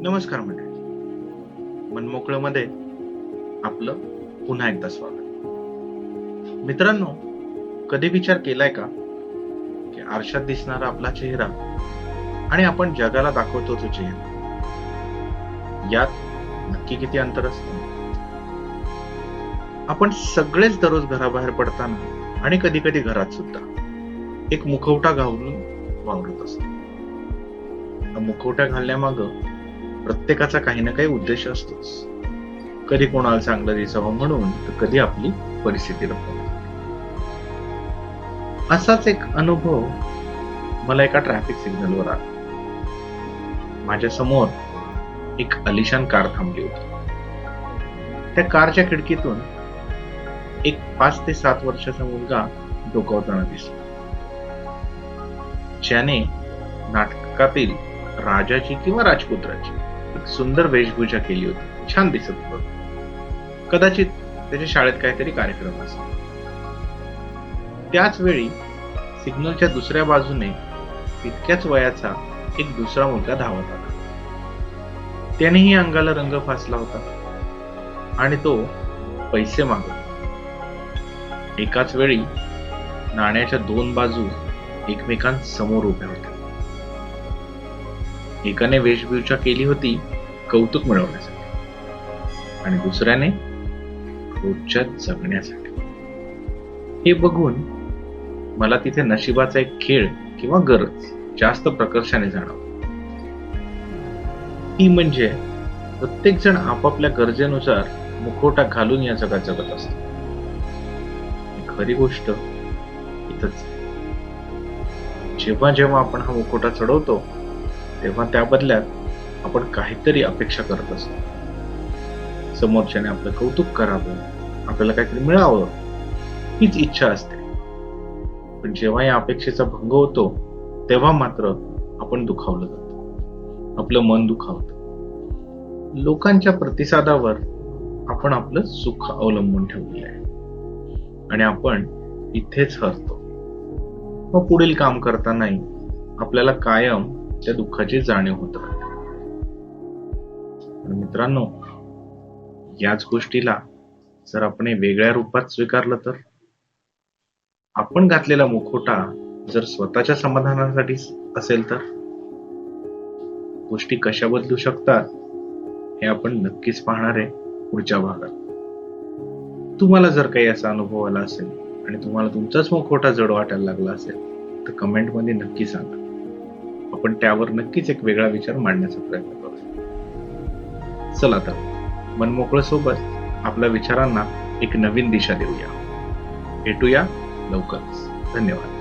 नमस्कार मंडळी, मनमोकळमध्ये आपलं पुन्हा एकदा स्वागत. मित्रांनो, कधी विचार केलाय का की आरशात दिसणारा आपला चेहरा आणि आपण जगाला दाखवतो तो चेहरा यात नक्की किती अंतर असतं? आपण सगळेच दररोज घराबाहेर पडताना आणि कधी कधी घरात सुद्धा एक मुखवटा घालून वावरत असतो. मुखवटा घालण्यामागं प्रत्येकाचा काही ना काही उद्देश असतोच. कधी कोणाला चांगलं दिसावं म्हणून, तर कधी आपली परिस्थिती लपवण्यासाठी. असाच एक अनुभव मला एका ट्रॅफिक सिग्नलवर आला. माझ्या समोर एक आलिशान कार थांबली होती. त्या कारच्या खिडकीतून एक 5 ते 7 वर्षाचा मुलगा डोकावताना दिसला, ज्याने नाटकातील राजाची किंवा राजपुत्राची एक सुंदर वेशभूषा केली होती. छान दिसत होत. कदाचित त्याच्या शाळेत काहीतरी कार्यक्रम असेल. त्याच वेळी सिग्नलच्या दुसऱ्या बाजूने तितक्याच वयाचा एक दुसरा मुलगा धावत आला. त्यानेही अंगाला रंग फासला होता आणि तो पैसे मागत होता. एकाच वेळी नाण्याच्या 2 बाजू एकमेकांसमोर उभ्या होत्या. एकाने वेशभूषा केली होती कौतुक मिळवण्यासाठी आणि दुसऱ्याने रोजच्या जगण्यासाठी. हे बघून मला तिथे नशिबाचा एक खेळ किंवा गरज जास्त प्रकर्षाने जाणवली. ती म्हणजे प्रत्येक जण आपापल्या गरजेनुसार मुखवटा घालून या जगात जगत असतो. खरी गोष्ट इथंच. जेव्हा जेव्हा आपण हा मुखवटा चढवतो, तेव्हा त्या बदल्यात आपण काहीतरी अपेक्षा करत असतो. समोरच्याने आपलं कौतुक करावं, आपल्याला काहीतरी मिळावं, हीच इच्छा असते. पण जेव्हा या अपेक्षेचा भंग होतो, तेव्हा मात्र आपण दुखावलं जातो. आपलं मन दुखावतं. लोकांच्या प्रतिसादावर आपण आपलं सुख अवलंबून ठेवलेलं आहे आणि आपण इथेच हरतो. मग पुढील काम करतानाही आपल्याला कायम त्या दुःखाची जाणीव होत राहते. मित्रांनो, याच गोष्टीला जर आपण वेगळ्या रूपात स्वीकारलं, तर आपण घातलेला मुखवटा जर स्वतःच्या समाधानासाठी असेल, तर गोष्टी कशा बदलू शकतात हे आपण नक्कीच पाहणार आहे पुढच्या भागात. तुम्हाला जर काही असा अनुभव आला असेल आणि तुम्हाला तुमचाच मुखवटा जड वाटायला लागला असेल, तर कमेंटमध्ये नक्की सांगा. आपण त्यावर नक्कीच एक वेगळा विचार मांडण्याचा प्रयत्न करू. चला तर मनमोकळं सोबत आपल्या विचारांना एक नवीन दिशा देऊया. भेटूया लवकरच. धन्यवाद.